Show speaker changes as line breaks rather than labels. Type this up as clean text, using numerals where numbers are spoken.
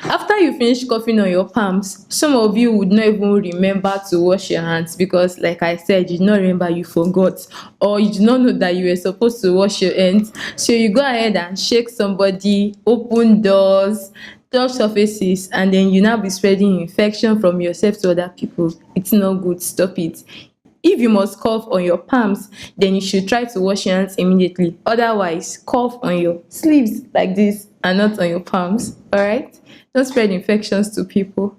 After you finish coughing on your palms, some of you would not even remember to wash your hands because, like I said, you did not remember, you forgot, or you did not know that you were supposed to wash your hands. So you go ahead and shake somebody, open doors, touch surfaces, and then you now be spreading infection from yourself to other people. It's not good. Stop it. If you must cough on your palms, then you should try to wash your hands immediately. Otherwise, cough on your sleeves like this and not on your palms. All right? Don't spread infections to people.